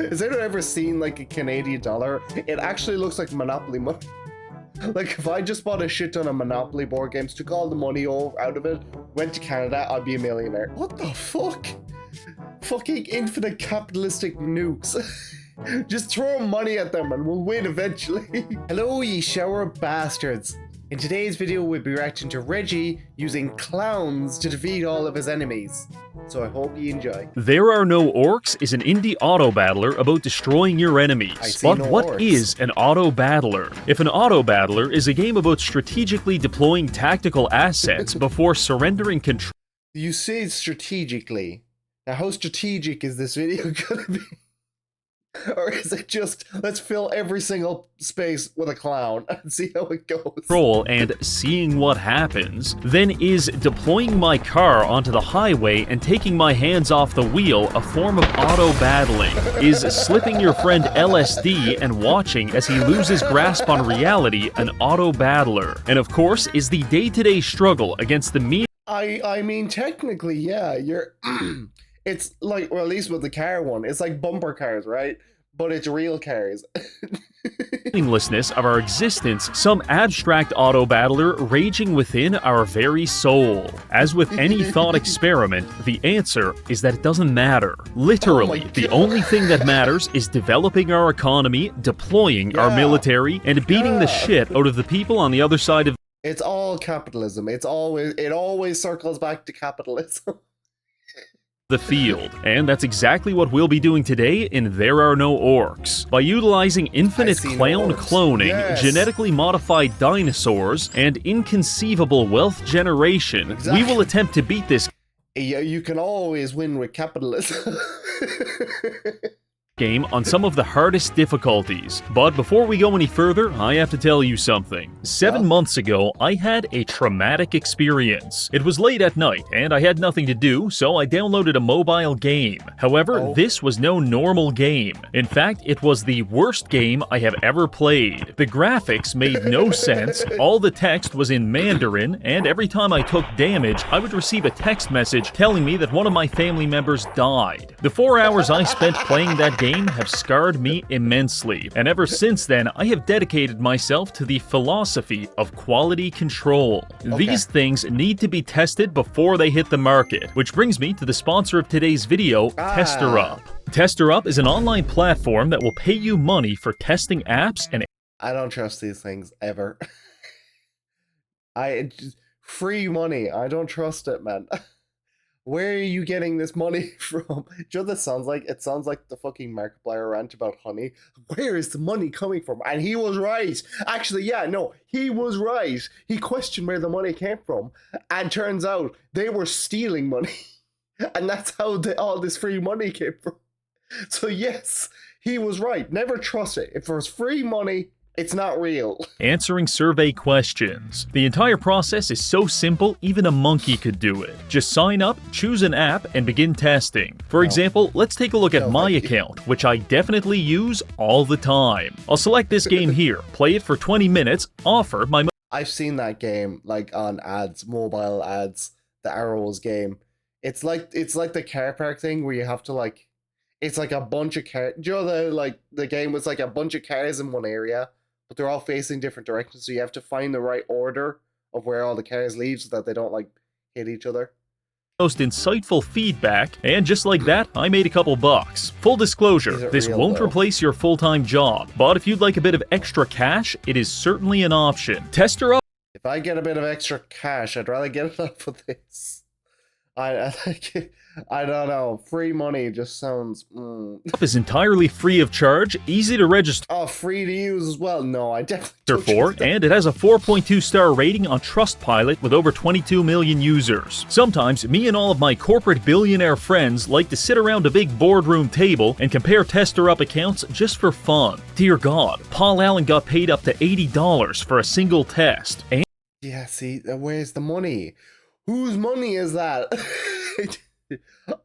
Has anyone ever seen like a Canadian dollar? It actually looks like Monopoly money. Like if I just bought a shit ton of Monopoly board games, took all the money out of it, went to Canada, I'd be a millionaire. What the fuck? Fucking infinite capitalistic nukes. Just throw money at them and we'll win eventually. Hello, ye shower bastards. In today's video, we'll be reacting to Reggie using clowns to defeat all of his enemies. So I hope you enjoy. There Are No Orcs is an indie auto battler about destroying your enemies. But what is an auto battler? If an auto battler is a game about strategically deploying tactical assets before surrendering control. You say strategically. Now how strategic is this video gonna be? Or is it just, let's fill every single space with a clown and see how it goes? Control and seeing what happens, then is deploying my car onto the highway and taking my hands off the wheel a form of auto battling? Is slipping your friend LSD and watching as he loses grasp on reality an auto battler? And of course, is the day-to-day struggle against the me. I mean, technically, yeah, you're... It's like, or at least with the car one, it's like bumper cars, right? But it's real cars. Meaninglessness of our existence, some abstract auto battler raging within our very soul. As with any thought experiment, the answer is that it doesn't matter. Literally, the only thing that matters is developing our economy, deploying our military, and beating the shit out of the people on the other side of. It's all capitalism. It always circles back to capitalism. The field, and that's exactly what we'll be doing today in There Are No Orcs. By utilizing infinite clown cloning, genetically modified dinosaurs, and inconceivable wealth generation, we will attempt to beat this you can always win with capitalism. Game on some of the hardest difficulties. But before we go any further, I have to tell you something. 7 months ago, I had a traumatic experience. It was late at night, and I had nothing to do, so I downloaded a mobile game. However, this was no normal game. In fact, it was the worst game I have ever played. The graphics made no sense, all the text was in Mandarin, and every time I took damage, I would receive a text message telling me that one of my family members died. The 4 hours I spent playing that game have scarred me immensely, and ever since then I have dedicated myself to the philosophy of quality control. These things need to be tested before they hit the market, which brings me to the sponsor of today's video, TesterUp. TesterUp is an online platform that will pay you money for testing apps and... I don't trust these things ever. Free money, I don't trust it, man. Where are you getting this money from? Do you know what this sounds like? It sounds like the fucking Markiplier rant about honey. Where is the money coming from? And he was right. Actually, yeah, no, he was right. He questioned where the money came from. And turns out they were stealing money. And that's how all this free money came from. So yes, he was right. Never trust it. If there's free money, it's not real. Answering survey questions. The entire process is so simple, even a monkey could do it. Just sign up, choose an app, and begin testing. For example, let's take a look at my account, which I definitely use all the time. I'll select this game here, play it for 20 minutes, offer my... I've seen that game, like on ads, mobile ads, the Arrows game. It's like the car park thing where you have to like, it's like a bunch of cars. Do you know the game was like a bunch of cars in one area, but they're all facing different directions, so you have to find the right order of where all the cars leave so that they don't like hit each other. Most insightful feedback, and just like that, I made a couple bucks. Full disclosure, this won't replace your full-time job, but if you'd like a bit of extra cash, it is certainly an option. TesterUp. If I get a bit of extra cash, I'd rather get it off of this. I don't know. Free money just sounds... is entirely free of charge, easy to register. Oh, free to use as well? No, I definitely don't. And it has a 4.2 star rating on Trustpilot with over 22 million users. Sometimes, me and all of my corporate billionaire friends like to sit around a big boardroom table and compare TesterUp accounts just for fun. Dear God, Paul Allen got paid up to $80 for a single test. And yeah, see, where's the money? Whose money is that?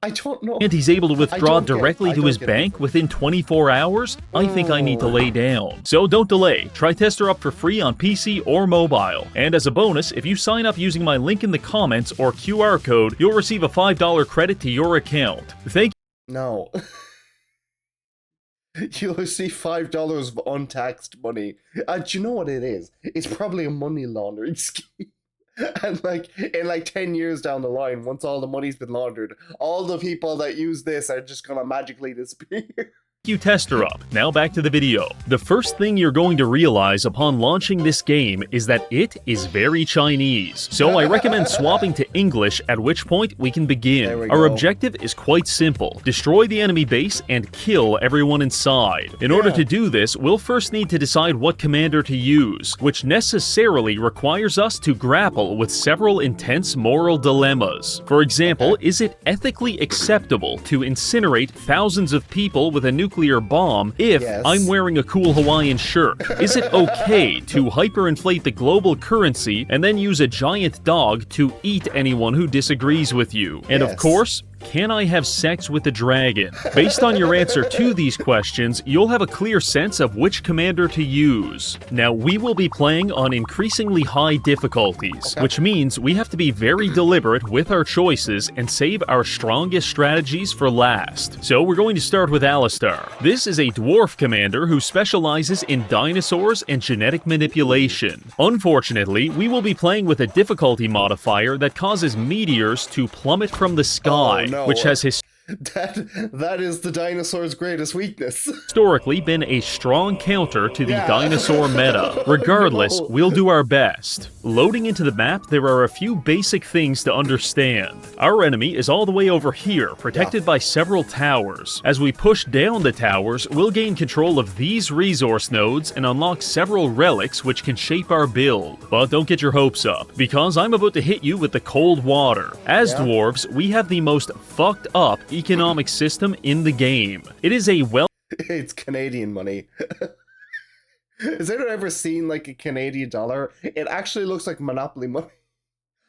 I don't know. And he's able to withdraw directly to his bank within 24 hours? I think I need to lay down. So don't delay. Try TesterUp for free on PC or mobile. And as a bonus, if you sign up using my link in the comments or QR code, you'll receive a $5 credit to your account. Thank you. No. You'll see $5 of untaxed money. Do you know what it is? It's probably a money laundering scheme. And like in like 10 years down the line, once all the money's been laundered, all the people that use this are just gonna magically disappear. You tester up. Now back to the video. The first thing you're going to realize upon launching this game is that it is very Chinese. So I recommend swapping to English, at which point we can begin. Our objective is quite simple. Destroy the enemy base and kill everyone inside. In order to do this, we'll first need to decide what commander to use, which necessarily requires us to grapple with several intense moral dilemmas. For example, is it ethically acceptable to incinerate thousands of people with a nuclear bomb if I'm wearing a cool Hawaiian shirt? Is it okay to hyperinflate the global currency and then use a giant dog to eat anyone who disagrees with you? And of course, can I have sex with a dragon? Based on your answer to these questions, you'll have a clear sense of which commander to use. Now, we will be playing on increasingly high difficulties, which means we have to be very deliberate with our choices and save our strongest strategies for last. So we're going to start with Alistar. This is a dwarf commander who specializes in dinosaurs and genetic manipulation. Unfortunately, we will be playing with a difficulty modifier that causes meteors to plummet from the sky. Which has that is the dinosaur's greatest weakness. Historically been a strong counter to the dinosaur meta. Regardless, we'll do our best. Loading into the map, there are a few basic things to understand. Our enemy is all the way over here, protected by several towers. As we push down the towers, we'll gain control of these resource nodes and unlock several relics which can shape our build. But don't get your hopes up, because I'm about to hit you with the cold water. As dwarves, we have the most fucked up economic system in the game. It is a It's Canadian money. Has anyone ever seen like a Canadian dollar? It actually looks like Monopoly money.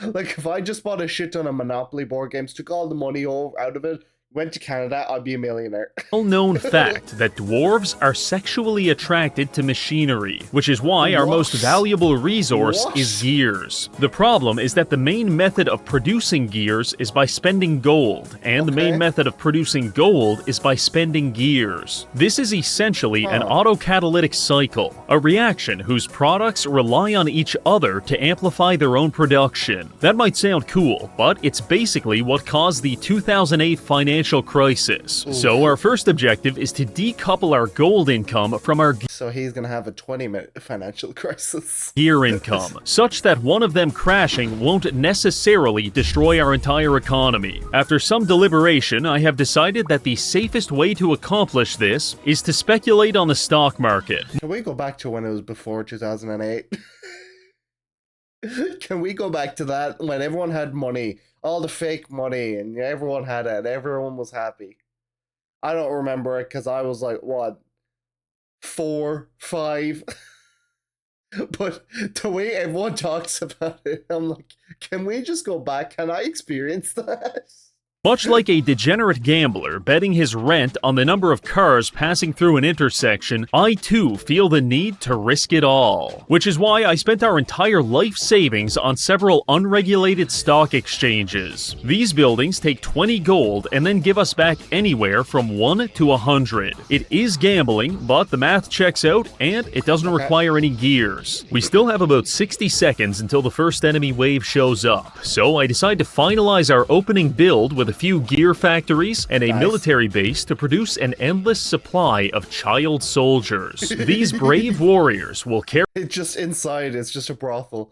Like if I just bought a shit ton of Monopoly board games, took all the money out of it, went to Canada, I'd be a millionaire. Well-known fact that dwarves are sexually attracted to machinery, which is why our most valuable resource is gears. The problem is that the main method of producing gears is by spending gold, and the main method of producing gold is by spending gears. This is essentially an autocatalytic cycle, a reaction whose products rely on each other to amplify their own production. That might sound cool, but it's basically what caused the 2008 financial crisis. So our first objective is to decouple our gold income from our So he's gonna have a 20-minute financial crisis. Gear income, such that one of them crashing won't necessarily destroy our entire economy. After some deliberation, I have decided that the safest way to accomplish this is to speculate on the stock market. Can we go back to when it was before 2008? Can we go back to that when everyone had money? All the fake money, and everyone had it. Everyone was happy. I don't remember it because I was like, what, 4, 5? But the way everyone talks about it, I'm like, can we just go back? Can I experience that? Much like a degenerate gambler betting his rent on the number of cars passing through an intersection, I too feel the need to risk it all. Which is why I spent our entire life savings on several unregulated stock exchanges. These buildings take 20 gold and then give us back anywhere from 1 to 100. It is gambling, but the math checks out and it doesn't require any gears. We still have about 60 seconds until the first enemy wave shows up, so I decide to finalize our opening build with a few gear factories and a military base to produce an endless supply of child soldiers. These brave warriors will carry inside, it's just a brothel.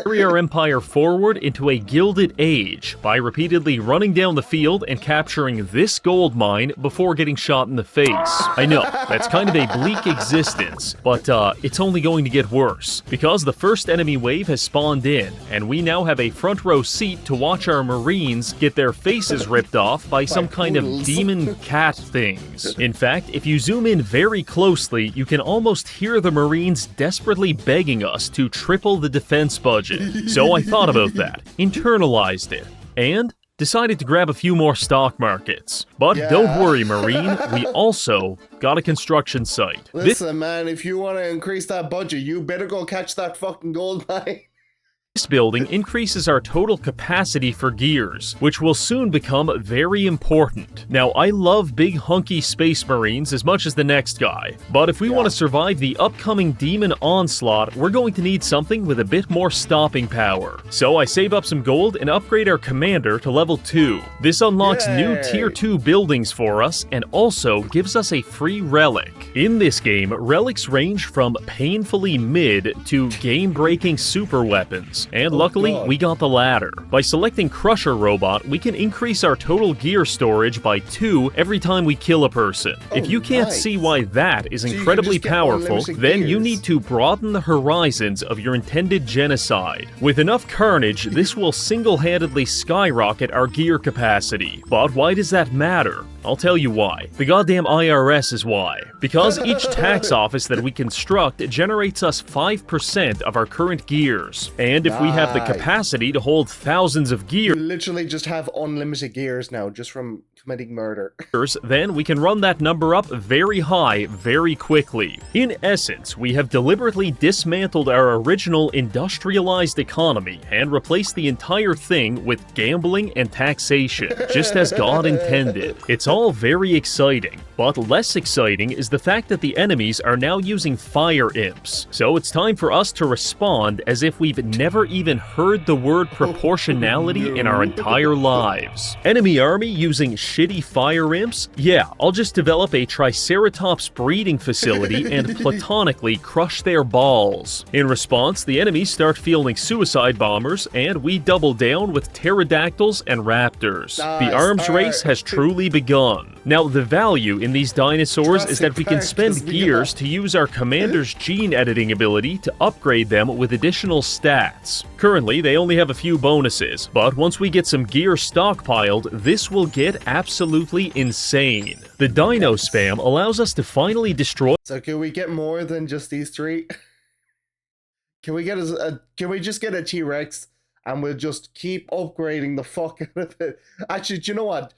Carry our empire forward into a gilded age by repeatedly running down the field and capturing this gold mine before getting shot in the face. I know, that's kind of a bleak existence, but it's only going to get worse, because the first enemy wave has spawned in, and we now have a front row seat to watch our Marines get their faces ripped off by some kind of demon cat things. In fact, if you zoom in very closely, you can almost hear the Marines desperately begging us to triple the defense budget. So I thought about that, internalized it, and decided to grab a few more stock markets. But don't worry, Marine, we also got a construction site. Listen, man, if you want to increase that budget, you better go catch that fucking gold mine. This building increases our total capacity for gears, which will soon become very important. Now, I love big hunky space marines as much as the next guy, but if we want to survive the upcoming demon onslaught, we're going to need something with a bit more stopping power. So I save up some gold and upgrade our commander to level 2. This unlocks new tier 2 buildings for us and also gives us a free relic. In this game, relics range from painfully mid to game-breaking super weapons. And luckily, we got the latter. By selecting Crusher Robot, we can increase our total gear storage by 2 every time we kill a person. If you can't see why that is incredibly powerful, then you need to broaden the horizons of your intended genocide. With enough carnage, this will single-handedly skyrocket our gear capacity. But why does that matter? I'll tell you why. The goddamn IRS is why. Because each tax office that we construct generates us 5% of our current gears. And if we have the capacity to hold thousands of gears, you literally just have unlimited gears now, just from committing murder. Then we can run that number up very high very quickly. In essence, we have deliberately dismantled our original industrialized economy and replaced the entire thing with gambling and taxation, just as God intended. It's all very exciting, but less exciting is the fact that the enemies are now using fire imps. So it's time for us to respond as if we've never even heard the word proportionality in our entire lives. Enemy army using shitty fire imps? Yeah, I'll just develop a Triceratops breeding facility and platonically crush their balls. In response, the enemies start fielding suicide bombers, and we double down with pterodactyls and raptors. The arms race has truly begun. Now, the value in these dinosaurs is that we can spend gears to use our commander's gene editing ability to upgrade them with additional stats. Currently, they only have a few bonuses, but once we get some gear stockpiled, this will get absolutely insane. The dino spam allows us to finally destroy— So can we get more than just these 3? Can we just get a T-Rex and we'll just keep upgrading the fuck out of it? Actually, do you know what?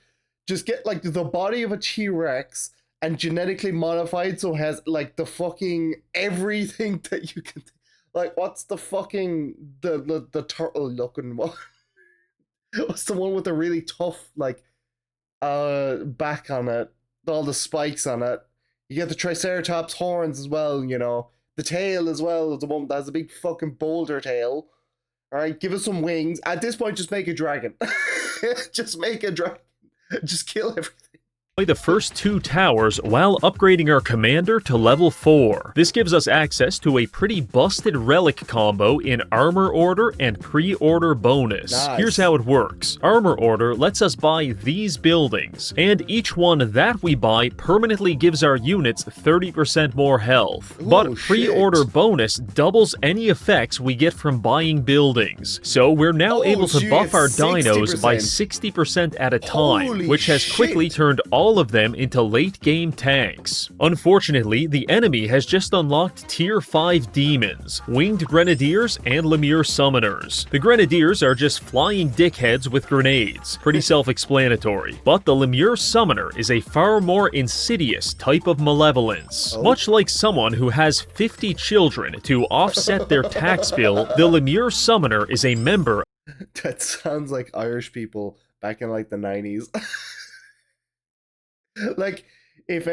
Just get like the body of a T-Rex and genetically modified so it has like the fucking everything that you can. Like, what's the fucking the turtle looking one? What's the one with the really tough like back on it, all the spikes on it? You get the Triceratops horns as well, you know. The tail as well, the one that has a big fucking boulder tail. Alright, give us some wings. At this point, just make a dragon. Just make a dragon. Just kill everything. The first 2 towers while upgrading our commander to level 4. This gives us access to a pretty busted relic combo in Armor Order and Pre-Order bonus. Nice. Here's how it works. Armor Order lets us buy these buildings, and each one that we buy permanently gives our units 30% more health. But Pre-Order bonus doubles any effects we get from buying buildings. So we're now able to buff our dinos by 60% at a time, which has quickly turned all of them into late-game tanks. Unfortunately, the enemy has just unlocked Tier 5 demons, Winged Grenadiers and Lemure Summoners. The Grenadiers are just flying dickheads with grenades, pretty self-explanatory, but the Lemure Summoner is a far more insidious type of malevolence. Much like someone who has 50 children to offset their tax bill, the Lemure Summoner is a member— That sounds like Irish people back in like the 90s. Like, if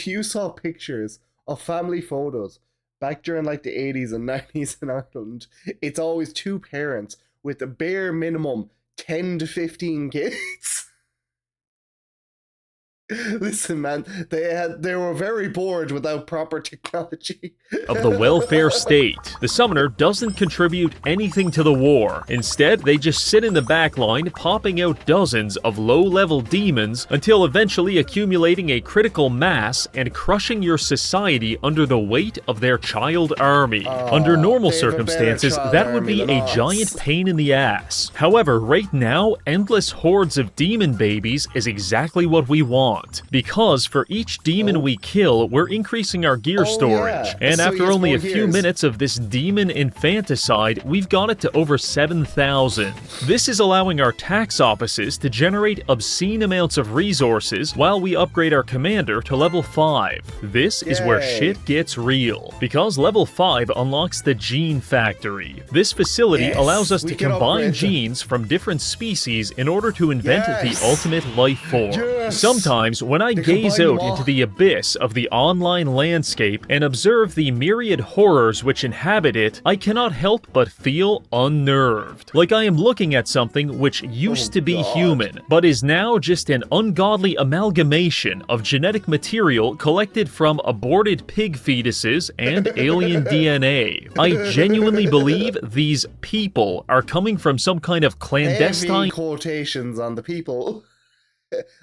you saw pictures of family photos back during like the 80s and 90s in Ireland, it's always 2 parents with a bare minimum 10 to 15 kids. Listen, man, they were very bored without proper technology. Of the welfare state. The summoner doesn't contribute anything to the war. Instead, they just sit in the back line, popping out dozens of low-level demons until eventually accumulating a critical mass and crushing your society under the weight of their child army. Under normal circumstances, that would be a giant pain in the ass. However, right now, endless hordes of demon babies is exactly what we want. want. Because for each demon we kill, we're increasing our gear storage. Yeah. And So after he has only more a few gears. minutes of this demon infanticide, we've got it to over 7,000. This is allowing our tax offices to generate obscene amounts of resources while we upgrade our commander to level 5. This is where Yay. shit gets real, because level 5 unlocks the Gene Factory. This facility Yes, allows us we to can combine upgrade them. genes from different species in order to invent Yes. the ultimate life form. Yes. Sometimes, when I They gaze combine them out all. into the abyss of the online landscape and observe the myriad horrors which inhabit it, I cannot help but feel unnerved. Like I am looking at something which used to be God. human, but is now just an ungodly amalgamation of genetic material collected from aborted pig fetuses and alien DNA. I genuinely believe these people are coming from some kind of Heavy clandestine quotations on the people.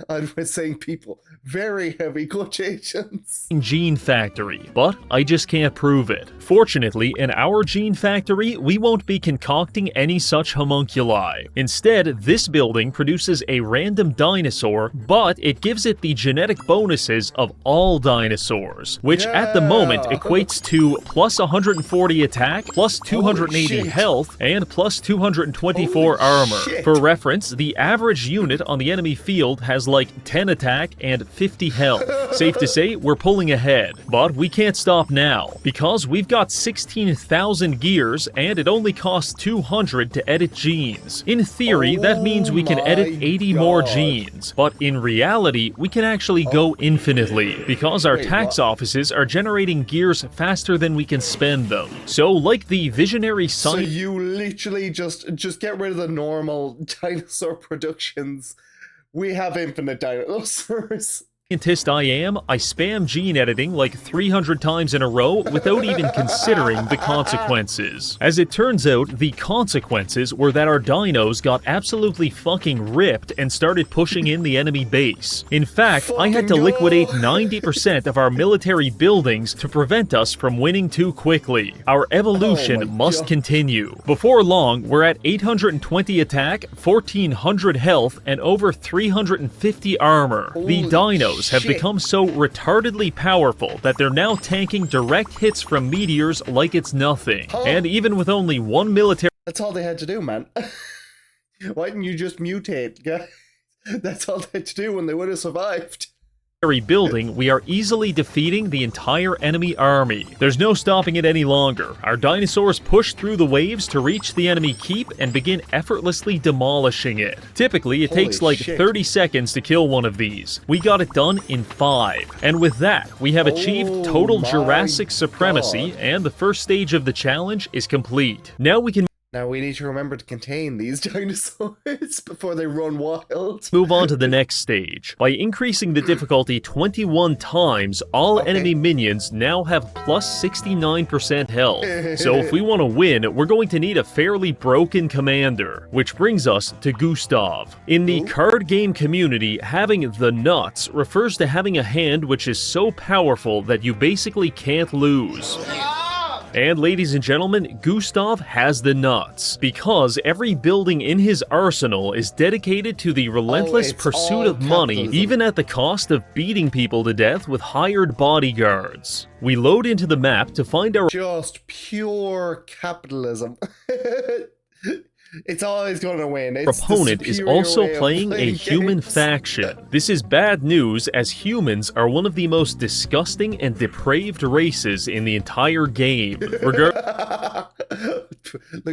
I was saying people. Very heavy quotations. gene factory, but I just can't prove it. Fortunately, in our gene factory, we won't be concocting any such homunculi. Instead, this building produces a random dinosaur, but it gives it the genetic bonuses of all dinosaurs, which at the moment Yeah. equates to plus 140 attack, plus 280 shit. health, and plus 224 Holy armor. shit. For reference, the average unit on the enemy field has like 10 attack and 50 health. Safe to say, we're pulling ahead. But we can't stop now, because we've got 16,000 gears and it only costs 200 to edit genes. In theory, that means we can edit my 80 more God. genes, but in reality, we can actually go infinitely, because our Wait, tax what? offices are generating gears faster than we can spend them. So, like the visionary So scientist you literally just get rid of the normal dinosaur productions. We have infinite dinosaurs. I am, I spam gene editing like 300 times in a row without even considering the consequences. As it turns out, the consequences were that our dinos got absolutely fucking ripped and started pushing in the enemy base. In fact, I had to Fucking liquidate go. 90% of our military buildings to prevent us from winning too quickly. Our evolution Oh my must God. continue. Before long, we're at 820 attack, 1400 health, and over 350 armor. The Holy dinos have shit. become so retardedly powerful that they're now tanking direct hits from meteors like it's nothing. Huh? And even with only one military That's all they had to do, man. Why didn't you just mutate, guys? That's all they had to do and they would have survived. building, we are easily defeating the entire enemy army. There's no stopping it any longer. Our dinosaurs push through the waves to reach the enemy keep and begin effortlessly demolishing it. Typically, it Holy takes like shit. 30 seconds to kill one of these. We got it done in 5. And with that, we have achieved Oh total my Jurassic supremacy, God. and the first stage of the challenge is complete. Now we can Now we need to remember to contain these dinosaurs before they run wild. move on to the next stage. By increasing the difficulty 21 times, all Okay. enemy minions now have plus 69% health. So if we want to win, we're going to need a fairly broken commander, which brings us to Gustav. In the Ooh. card game community, having the nuts refers to having a hand which is so powerful that you basically can't lose. And ladies and gentlemen, Gustav has the nuts, because every building in his arsenal is dedicated to the relentless it's pursuit all of money, capitalism. even at the cost of beating people to death with hired bodyguards. We load into the map to find our Just pure capitalism. It's always going to win. It's the opponent is superior also way of playing a human games. faction. This is bad news, as humans are one of the most disgusting and depraved races in the entire game. Look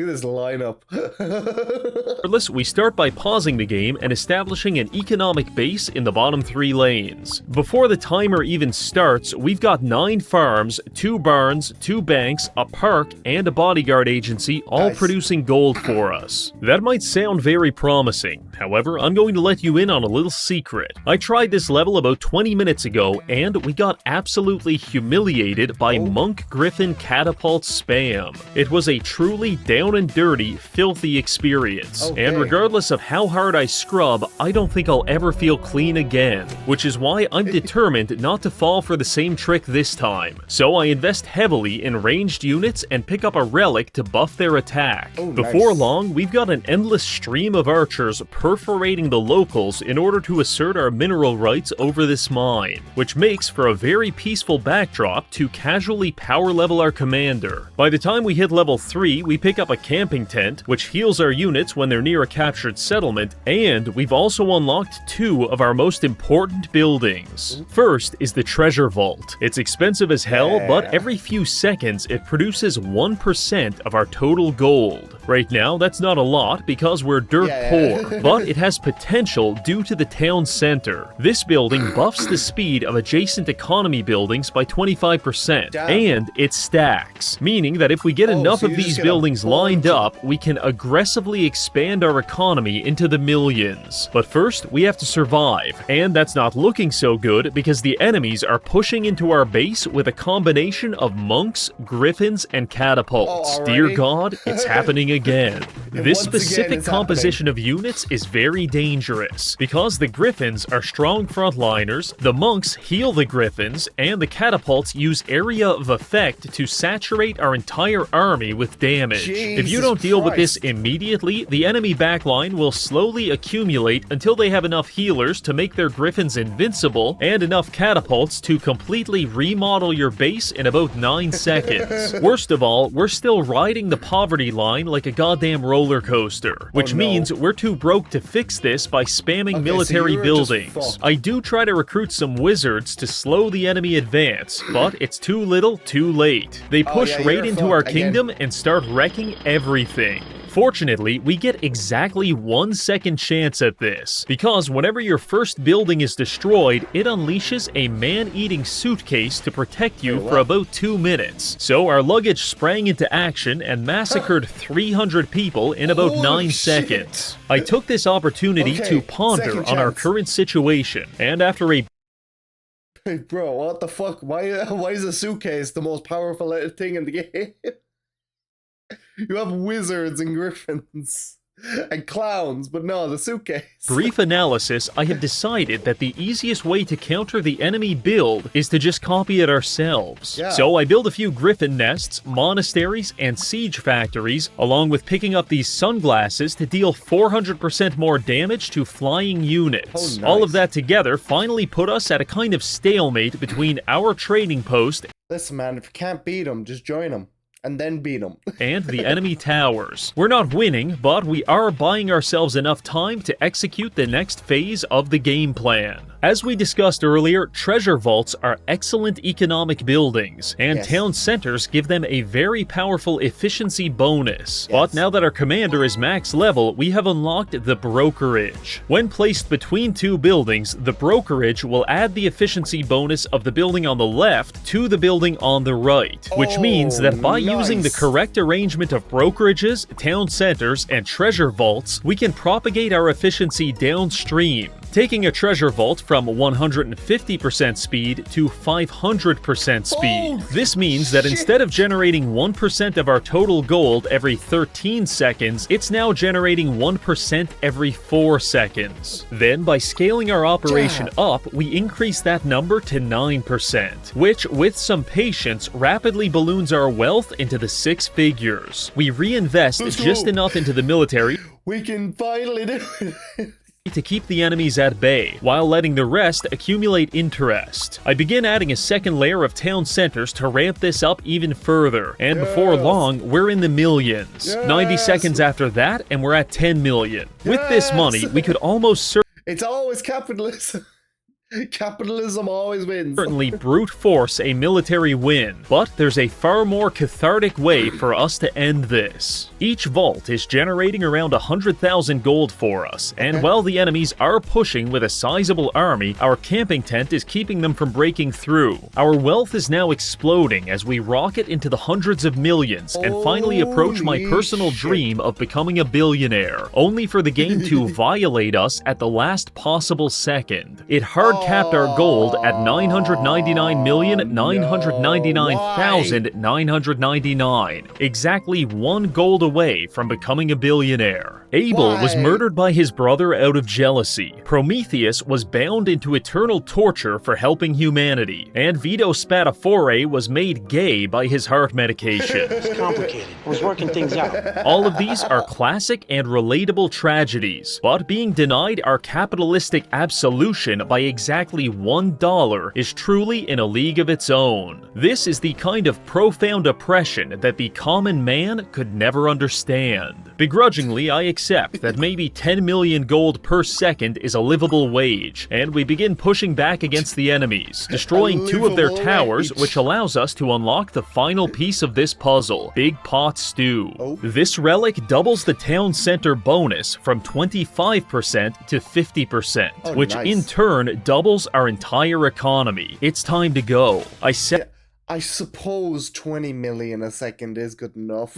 at this lineup. Regardless, we start by pausing the game and establishing an economic base in the bottom 3 lanes. Before the timer even starts, we've got 9 farms, 2 barns, 2 banks, a park, and a bodyguard agency, all Nice. producing gold for us. That might sound very promising. However, I'm going to let you in on a little secret. I tried this level about 20 minutes ago, and we got absolutely humiliated by Monk Griffin catapult spam. It was a truly completely down and dirty, filthy experience. Okay. And regardless of how hard I scrub, I don't think I'll ever feel clean again, which is why I'm determined not to fall for the same trick this time. So I invest heavily in ranged units and pick up a relic to buff their attack. Oh, Before nice. long, we've got an endless stream of archers perforating the locals in order to assert our mineral rights over this mine, which makes for a very peaceful backdrop to casually power level our commander. By the time we hit level 3, we pick up a camping tent, which heals our units when they're near a captured settlement, and we've also unlocked 2 of our most important buildings. First is the treasure vault. It's expensive as hell, but every few seconds it produces 1% of our total gold. Right now, that's not a lot because we're dirt poor, but it has potential due to the town center. This building buffs the speed of adjacent economy buildings by 25%, and it stacks, meaning that if we get enough so of you just these get a buildings bunch lined of- up, we can aggressively expand our economy into the millions. But first, we have to survive, and that's not looking so good because the enemies are pushing into our base with a combination of monks, griffins, and catapults. Oh, Dear already? God, it's happening again. This Once again, specific it's composition of units is very dangerous because the griffins are strong frontliners, the monks heal the griffins, and the catapults use area of effect to saturate our entire army with damage. If you Jesus don't deal with this Christ. immediately, the enemy backline will slowly accumulate until they have enough healers to make their griffins invincible and enough catapults to completely remodel your base in about 9 seconds. Worst of all, we're still riding the poverty line like a goddamn roller coaster, which no. means we're too broke to fix this by spamming Okay, so military you're just buildings. fucked. I do try to recruit some wizards to slow the enemy advance, but it's too little, too late. They push yeah, right you're into our fucked again. kingdom and start wrecking everything. Fortunately, we get exactly 1 second chance at this, because whenever your first building is destroyed, it unleashes a man-eating suitcase to protect you for about 2 minutes. So our luggage sprang into action and massacred 300 people in about Holy 9 shit. seconds. I took this opportunity Okay, to ponder second on our chance. current situation, and after a Hey, bro, what the fuck? Why is a suitcase the most powerful thing in the game? You have wizards and griffins and clowns, but no, the suitcase. brief analysis, I have decided that the easiest way to counter the enemy build is to just copy it ourselves. Yeah. So I build a few griffin nests, monasteries, and siege factories, along with picking up these sunglasses to deal 400% more damage to flying units. Oh, nice. All of that together finally put us at a kind of stalemate between our trading post Listen, man, if you can't beat them, just join them. And then beat them. and the enemy towers. We're not winning, but we are buying ourselves enough time to execute the next phase of the game plan. As we discussed earlier, treasure vaults are excellent economic buildings, and Yes. town centers give them a very powerful efficiency bonus. But now that our commander is max level, we have unlocked the brokerage. When placed between 2 buildings, the brokerage will add the efficiency bonus of the building on the left to the building on the right, which means that by using the nice. correct arrangement of brokerages, town centers, and treasure vaults, we can propagate our efficiency downstream, taking a treasure vault from 150% speed to 500% speed. This means that instead of generating 1% of our total gold every 13 seconds, it's now generating 1% every 4 seconds. Then, by scaling our operation up, we increase that number to 9%, which, with some patience, rapidly balloons our wealth into the 6 figures. We reinvest Let's just go. enough into the military We can finally do it. to keep the enemies at bay, while letting the rest accumulate interest. I begin adding a second layer of town centers to ramp this up even further, and before Yes. long, we're in the millions. 90 Yes. seconds after that, and we're at 10 million. With this money, Yes. we could almost It's always capitalism. Capitalism always wins. certainly brute force a military win, but there's a far more cathartic way for us to end this. Each vault is generating around 100,000 gold for us, and while the enemies are pushing with a sizable army, our camping tent is keeping them from breaking through. Our wealth is now exploding as we rocket into the hundreds of millions and finally approach my Holy personal shit. dream of becoming a billionaire, only for the game to violate us at the last possible second. It hardly hard capped our gold at 999,999,999, exactly 1 gold away from becoming a billionaire. Abel was murdered by his brother out of jealousy. Prometheus was bound into eternal torture for helping humanity. And Vito Spatafore was made gay by his heart medication. It's complicated. I was working things out. All of these are classic and relatable tragedies, but being denied our capitalistic absolution by exactly $1 is truly in a league of its own. This is the kind of profound oppression that the common man could never understand. Begrudgingly, I accept that maybe 10 million gold per second is a livable wage, and we begin pushing back against the enemies, destroying 2 of their towers, which allows us to unlock the final piece of this puzzle, Big Pot Stew. This relic doubles the town center bonus from 25% to 50%, which in turn doubles our entire economy. It's time to go. I suppose 20 million a second is good enough.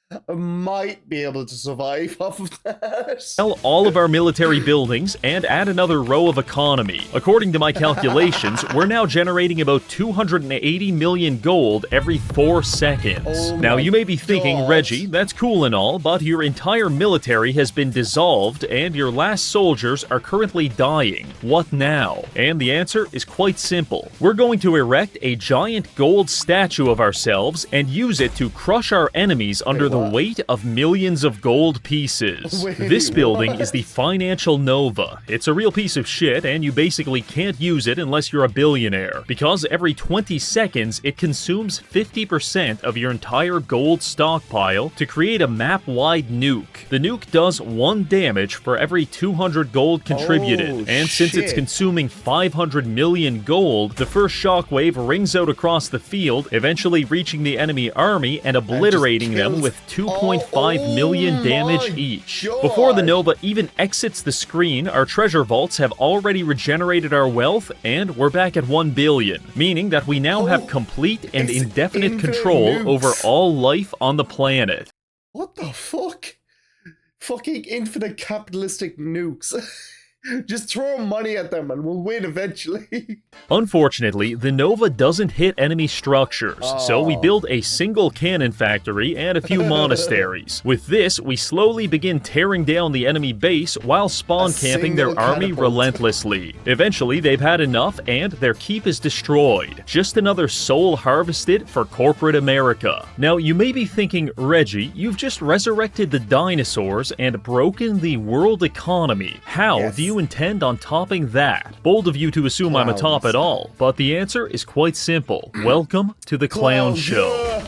I might be able to survive off of that. Sell all of our military buildings and add another row of economy. According to my calculations, we're now generating about 280 million gold every 4 seconds. Now you may be thinking, Reggie, that's cool and all, but your entire military has been dissolved and your last soldiers are currently dying. What now? And the answer is quite simple. We're going to erect a giant gold statue of ourselves and use it to crush our enemies under the weight of millions of gold pieces. This building is the Financial Nova. It's a real piece of shit, and you basically can't use it unless you're a billionaire, because every 20 seconds it consumes 50% of your entire gold stockpile to create a map-wide nuke. The nuke does 1 damage for every 200 gold contributed, and since it's consuming 500 million gold, the first shockwave rings out across the field, eventually reaching the enemy army and obliterating them with 2.5 million damage each. Before the Nova even exits the screen, our treasure vaults have already regenerated our wealth, and we're back at 1 billion, meaning that we now have complete and indefinite control over all life on the planet. What the fuck? Fucking infinite capitalistic nukes. Just throw money at them and we'll win eventually. Unfortunately, the Nova doesn't hit enemy structures, so we build a single cannon factory and a few monasteries. With this, we slowly begin tearing down the enemy base while spawn camping their army relentlessly. Eventually, they've had enough and their keep is destroyed. Just another soul harvested for corporate America. Now, you may be thinking, Reggie, you've just resurrected the dinosaurs and broken the world economy. How do you intend on topping that? Bold of you to assume I'm a top at all, but the answer is quite simple. Welcome to the Clown Show.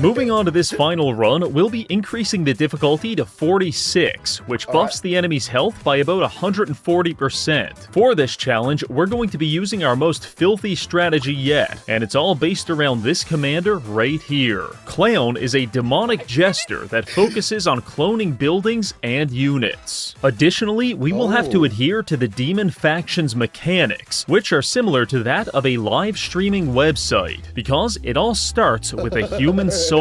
Moving on to this final run, we'll be increasing the difficulty to 46, which buffs the enemy's health by about 140%. For this challenge, we're going to be using our most filthy strategy yet, and it's all based around this commander right here. Clown is a demonic jester that focuses on cloning buildings and units. Additionally, we will have to adhere to the demon faction's mechanics, which are similar to that of a live streaming website, because it all starts with a human soul.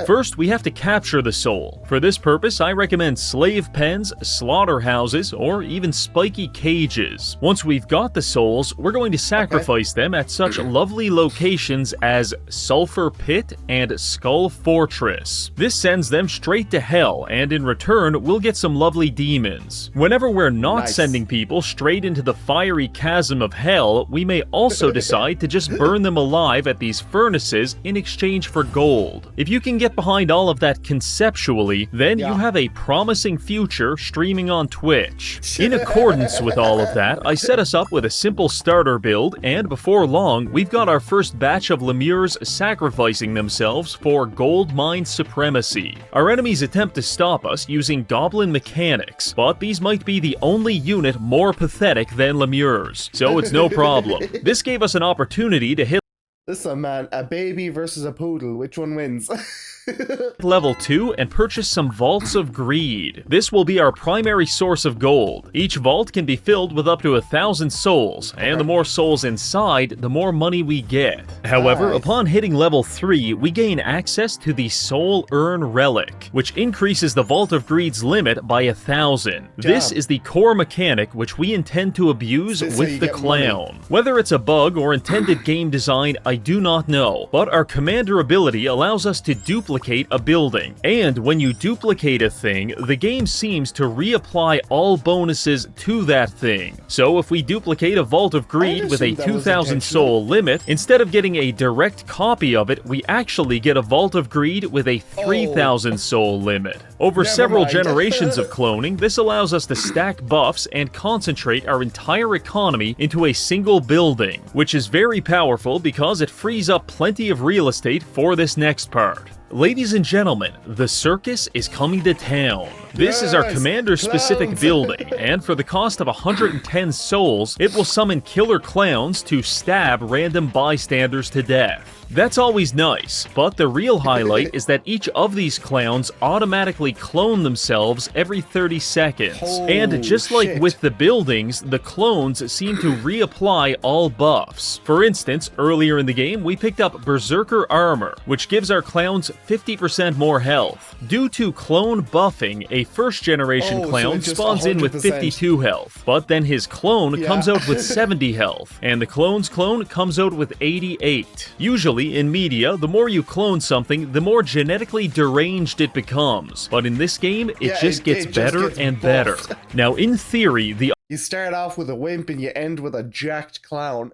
First, we have to capture the soul. For this purpose, I recommend slave pens, slaughterhouses, or even spiky cages. Once we've got the souls, we're going to sacrifice them at such lovely locations as Sulphur Pit and Skull Fortress. This sends them straight to hell, and in return, we'll get some lovely demons. Whenever we're not sending people straight into the fiery chasm of hell, we may also decide to just burn them alive at these furnaces in exchange for gold. If you can get behind all of that conceptually, then you have a promising future streaming on Twitch. In accordance with all of that, I set us up with a simple starter build, and before long, we've got our first batch of lemures sacrificing themselves for gold mine supremacy. Our enemies attempt to stop us using goblin mechanics, but these might be the only unit more pathetic than lemures, so it's no problem. This gave us an opportunity to hit. Listen, man, a baby versus a poodle, which one wins? Level 2 and purchase some Vaults of Greed. This will be our primary source of gold. Each vault can be filled with up to 1,000 souls, and the more souls inside, the more money we get. However, upon hitting level 3, we gain access to the Soul Urn Relic, which increases the Vault of Greed's limit by 1,000. This is the core mechanic which we intend to abuse with the clown. Whether it's a bug or intended game design, I do not know, but our commander ability allows us to duplicate a building, and when you duplicate a thing, the game seems to reapply all bonuses to that thing. So if we duplicate a Vault of Greed with a 2,000 soul limit, instead of getting a direct copy of it, we actually get a Vault of Greed with a 3,000 soul limit. Over several generations of cloning, this allows us to stack buffs and concentrate our entire economy into a single building, which is very powerful because it frees up plenty of real estate for this next part. Ladies and gentlemen, the circus is coming to town. This is our commander-specific building, and for the cost of 110 souls, it will summon killer clowns to stab random bystanders to death. That's always nice, but the real highlight is that each of these clowns automatically clone themselves every 30 seconds. And just like with the buildings, the clones seem to reapply all buffs. For instance, earlier in the game, we picked up Berserker Armor, which gives our clowns 50% more health. Due to clone buffing, a first-generation clown spawns in with 52 health, but then his clone comes out with 70 health, and the clone's clone comes out with 88. Usually, in media, the more you clone something, the more genetically deranged it becomes, but in this game, it just gets better and better. Now, in theory, the you start off with a wimp and you end with a jacked clown.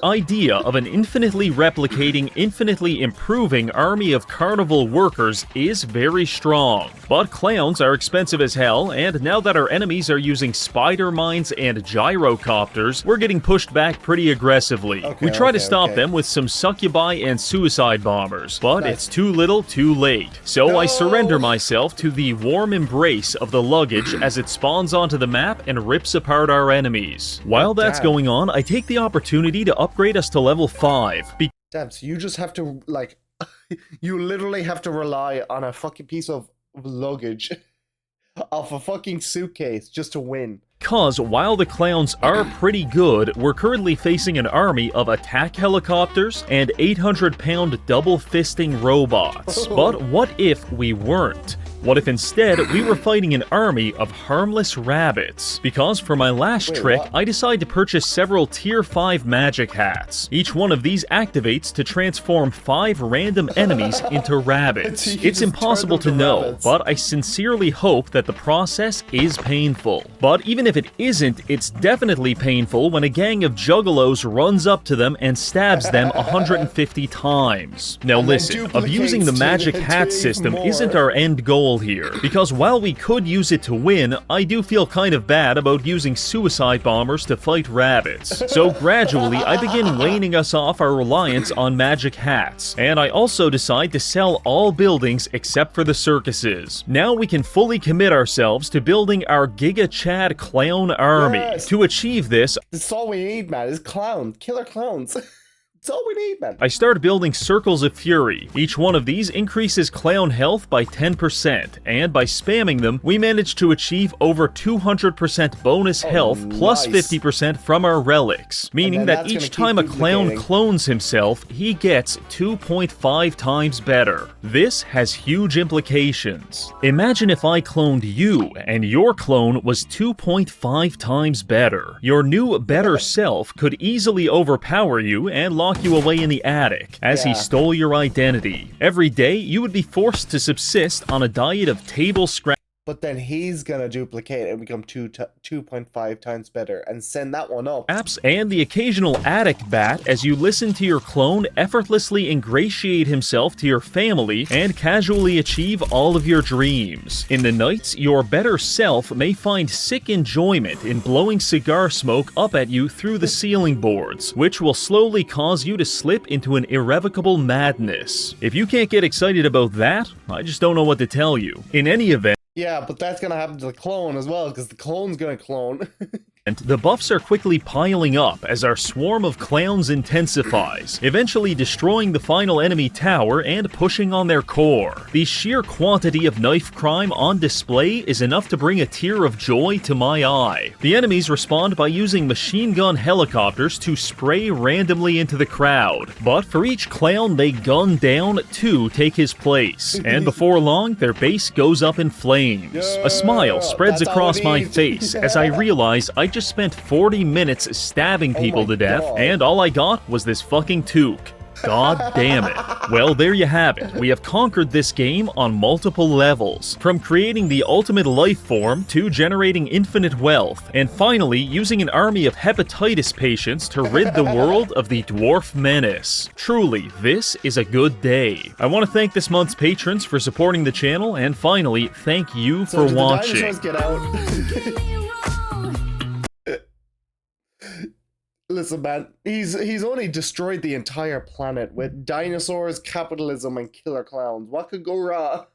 idea of an infinitely replicating, infinitely improving army of carnival workers is very strong. But clowns are expensive as hell, and now that our enemies are using spider mines and gyrocopters, we're getting pushed back pretty aggressively. We try to stop them with some succubi and suicide bombers, but it's too little too late. So I surrender myself to the warm embrace of the luggage as it spawns onto the map and rips apart our enemies. While that's going on, I take the opportunity to upgrade us to level 5. Damn, so you just have to, like, you literally have to rely on a fucking piece of luggage off a fucking suitcase just to win. Because while the clowns are pretty good, we're currently facing an army of attack helicopters and 800-pound double-fisting robots. But what if we weren't? What if instead we were fighting an army of harmless rabbits? Because for my last trick, I decide to purchase several tier 5 magic hats. Each one of these activates to transform 5 random enemies into rabbits. It's impossible to know, but I sincerely hope that the process is painful. But even if it isn't, it's definitely painful when a gang of juggalos runs up to them and stabs them 150 times. Now listen, abusing the magic hat system isn't our end goal here, because while we could use it to win, I do feel kind of bad about using suicide bombers to fight rabbits. So gradually, I begin waning us off our reliance on magic hats, and I also decide to sell all buildings except for the circuses. Now we can fully commit ourselves to building our Giga Chad clown army. To achieve this, that's all we need, man, is clowns, killer clowns. That's all we need, man. I start building Circles of Fury. Each one of these increases clown health by 10%, and by spamming them, we manage to achieve over 200% bonus health plus 50% from our relics, meaning that each time a clown clones himself, he gets 2.5 times better. This has huge implications. Imagine if I cloned you, and your clone was 2.5 times better. Your new, better self could easily overpower you and lock you away in the attic, as he stole your identity. Every day, you would be forced to subsist on a diet of table scraps. But then he's gonna duplicate and become 2.5 times better and send that one up. And the occasional attic bat as you listen to your clone effortlessly ingratiate himself to your family and casually achieve all of your dreams. In the nights, your better self may find sick enjoyment in blowing cigar smoke up at you through the ceiling boards, which will slowly cause you to slip into an irrevocable madness. If you can't get excited about that, I just don't know what to tell you. In any event, yeah, but that's gonna happen to the clone as well, because the clone's gonna clone. And the buffs are quickly piling up as our swarm of clowns intensifies, eventually destroying the final enemy tower and pushing on their core. The sheer quantity of knife crime on display is enough to bring a tear of joy to my eye. The enemies respond by using machine gun helicopters to spray randomly into the crowd, but for each clown they gun down, 2 take his place, and before long their base goes up in flames. A smile spreads across my face as I realize I just spent 40 minutes stabbing people to death, and all I got was this fucking toque. God damn it. Well, there you have it. We have conquered this game on multiple levels, from creating the ultimate life form to generating infinite wealth, and finally using an army of hepatitis patients to rid the world of the dwarf menace. Truly, this is a good day. I want to thank this month's patrons for supporting the channel, and finally, thank you for watching. The dinosaurs get out? Listen, man, he's only destroyed the entire planet with dinosaurs, capitalism, and killer clowns. What could go wrong?